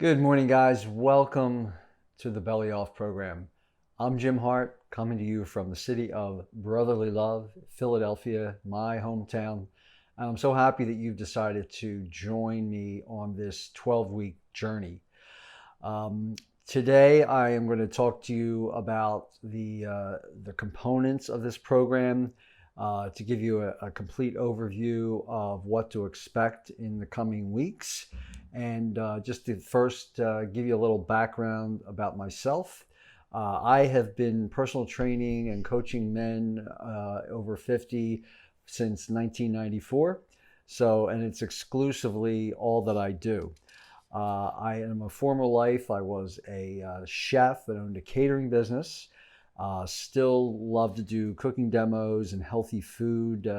Good morning, guys. Welcome to the Belly Off program. I'm Jim Hart, coming to you from the city of brotherly love, Philadelphia, my hometown. And I'm so happy that you've decided to join me on this 12-week journey. Um, Today, I am going to talk to you about the components of this program to give you a complete overview of what to expect in the coming weeks. And just to first give you a little background about myself. I have been personal training and coaching men over 50 since 1994. And it's exclusively all that I do. In my former life, I was a chef that owned a catering business. Still love to do cooking demos and healthy food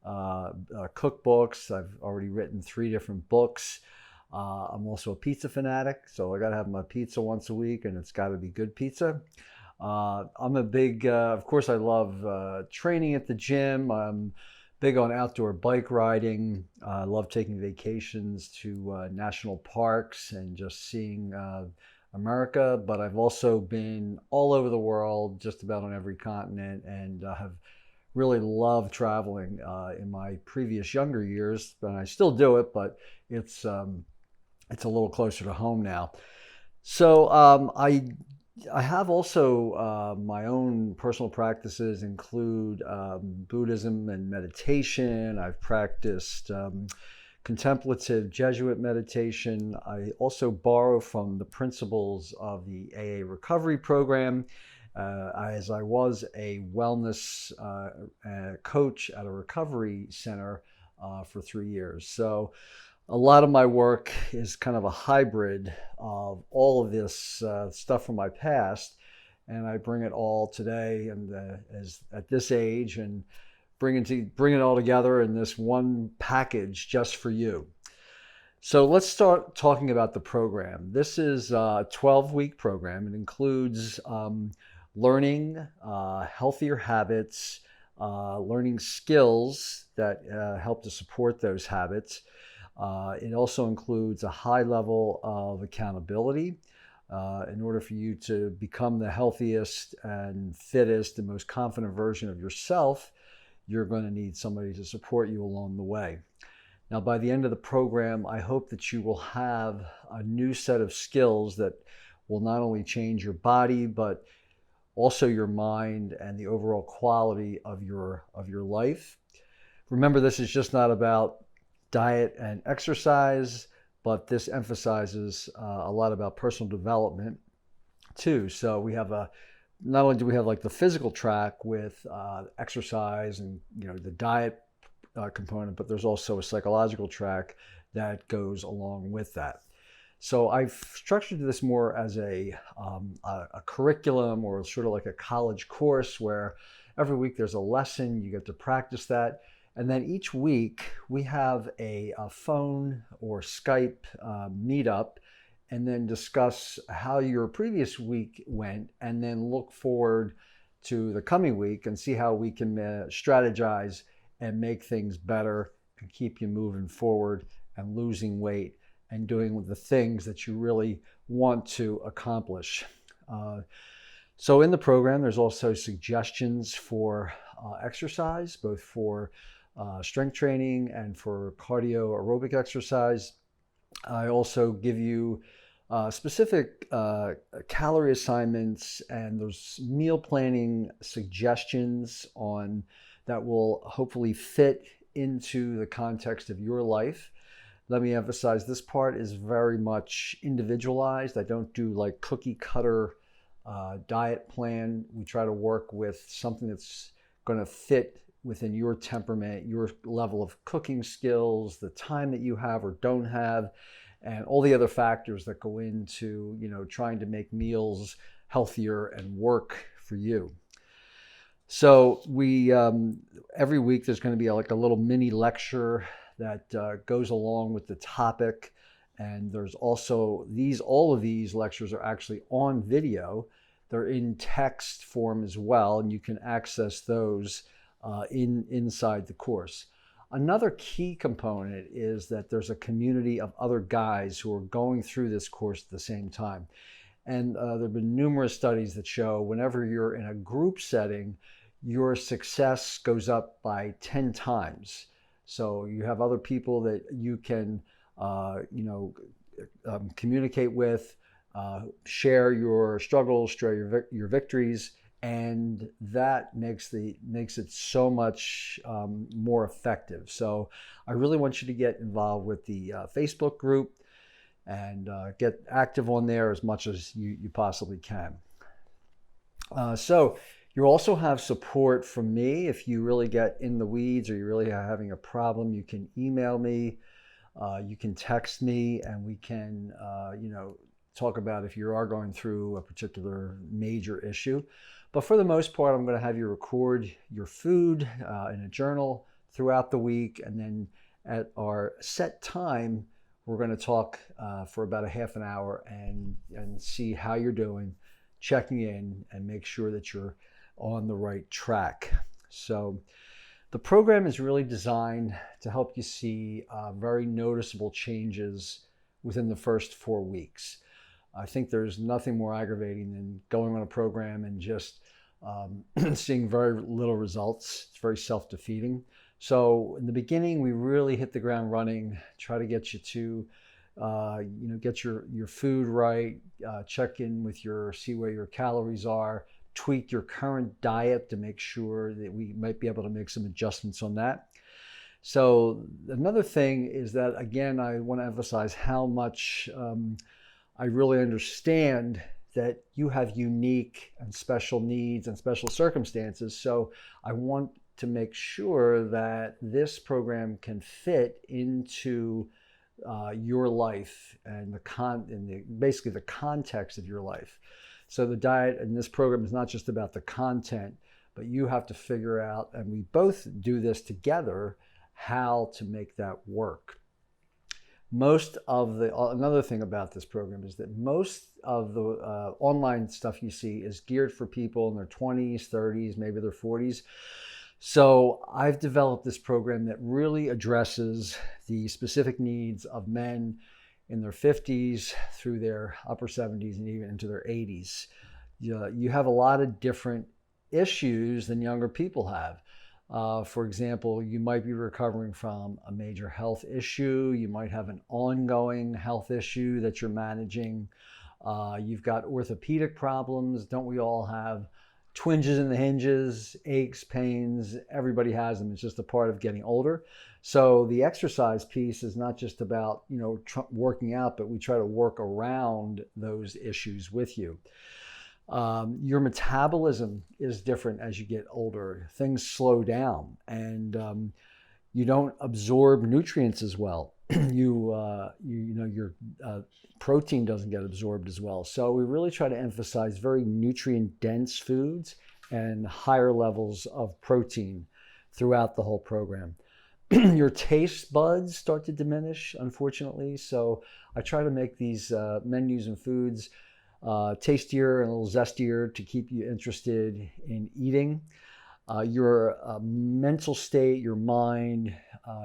cookbooks. I've already written 3 different books. I'm also a pizza fanatic, so I got to have my pizza once a week, and it's got to be good pizza. I'm a big, of course, I love training at the gym. I'm big on outdoor bike riding. I love taking vacations to national parks and just seeing America. But I've also been all over the world, just about on every continent, and have really loved traveling in my previous younger years. And I still do it, but it's a little closer to home now. I have also my own personal practices include Buddhism and meditation. I've practiced contemplative Jesuit meditation. I also borrow from the principles of the AA recovery program, as I was a wellness coach at a recovery center for 3 years. So a lot of my work is kind of a hybrid of all of this stuff from my past, and I bring it all today and as at this age, and bring it all together in this one package just for you. So let's start talking about the program. This is a 12-week program. It includes learning healthier habits, learning skills that help to support those habits. It also includes a high level of accountability. In order for you to become the healthiest and fittest and most confident version of yourself, you're going to need somebody to support you along the way. Now, by the end of the program, I hope that you will have a new set of skills that will not only change your body, but also your mind and the overall quality of your life. Remember, this is just not about diet and exercise, but this emphasizes a lot about personal development too. So we have not only do we have like the physical track with exercise and the diet component, but there's also a psychological track that goes along with that. So I've structured this more as a curriculum, or sort of like a college course, where every week there's a lesson, you get to practice that. And then each week we have a phone or Skype meetup, and then discuss how your previous week went, and then look forward to the coming week and see how we can strategize and make things better and keep you moving forward and losing weight and doing the things that you really want to accomplish. So in the program, there's also suggestions for exercise, both for strength training and for cardio aerobic exercise. I also give you specific calorie assignments, and there's meal planning suggestions that will hopefully fit into the context of your life. Let me emphasize, this part is very much individualized. I don't do like cookie cutter diet plan. We try to work with something that's going to fit within your temperament, your level of cooking skills, the time that you have or don't have, and all the other factors that go into trying to make meals healthier and work for you. So we every week there's going to be like a little mini lecture that goes along with the topic, and there's also all of these lectures are actually on video. They're in text form as well, and you can access those inside the course. Another key component is that there's a community of other guys who are going through this course at the same time. And there have been numerous studies that show whenever you're in a group setting, your success goes up by 10 times. So you have other people that you can, communicate with, share your struggles, share your victories, and that makes it so much more effective. So I really want you to get involved with the Facebook group and get active on there as much as you possibly can. So you also have support from me. If you really get in the weeds or you really are having a problem, you can email me, you can text me, and we can talk about if you are going through a particular major issue. But for the most part, I'm going to have you record your food in a journal throughout the week, and then at our set time, we're going to talk for about a half an hour and see how you're doing, checking in, and make sure that you're on the right track. So the program is really designed to help you see very noticeable changes within the first 4 weeks. I think there's nothing more aggravating than going on a program and just seeing very little results. It's very self-defeating. So in the beginning, we really hit the ground running, try to get you to get your food right, check in with see where your calories are, tweak your current diet to make sure that we might be able to make some adjustments on that. So another thing is that, again, I want to emphasize how much I really understand that you have unique and special needs and special circumstances. So I want to make sure that this program can fit into your life and basically the context of your life. So the diet in this program is not just about the content, but you have to figure out, and we both do this together, how to make that work. Another thing about this program is that most of the online stuff you see is geared for people in their 20s, 30s, maybe their 40s. So I've developed this program that really addresses the specific needs of men in their 50s through their upper 70s and even into their 80s. You have a lot of different issues than younger people have. For example, you might be recovering from a major health issue. You might have an ongoing health issue that you're managing. You've got orthopedic problems. Don't we all have twinges in the hinges, aches, pains? Everybody has them. It's just a part of getting older. So the exercise piece is not just about working out, but we try to work around those issues with you. Your metabolism is different as you get older. Things slow down, and you don't absorb nutrients as well. Your protein doesn't get absorbed as well. So we really try to emphasize very nutrient-dense foods and higher levels of protein throughout the whole program. Your taste buds start to diminish, unfortunately. So I try to make these menus and foods tastier and a little zestier to keep you interested in eating. Your mental state, your mind,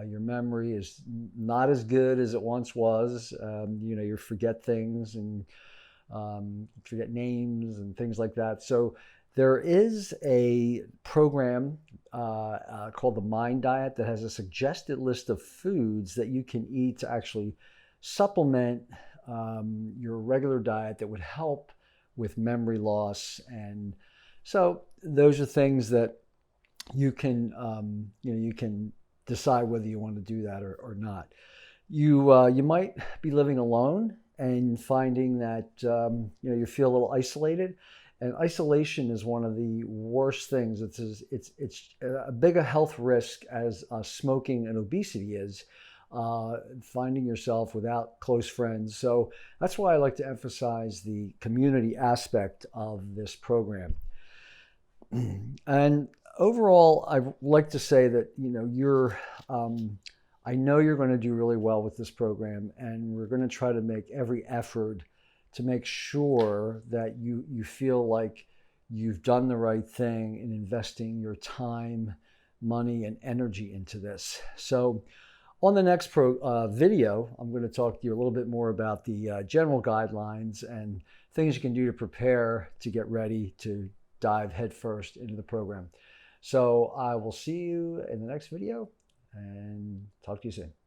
your memory is not as good as it once was. You forget things and forget names and things like that. So there is a program called the Mind Diet that has a suggested list of foods that you can eat to actually supplement your regular diet that would help with memory loss. And so those are things that you can decide whether you want to do that or not. You might be living alone and finding that you feel a little isolated. And isolation is one of the worst things. It's a bigger health risk as smoking and obesity is. Finding yourself without close friends. So that's why I like to emphasize the community aspect of this program. And overall, I like to say that I know you're going to do really well with this program, and we're going to try to make every effort to make sure that you feel like you've done the right thing in investing your time, money and energy into this. So on the next video, I'm going to talk to you a little bit more about the general guidelines and things you can do to prepare to get ready to dive headfirst into the program. So I will see you in the next video and talk to you soon.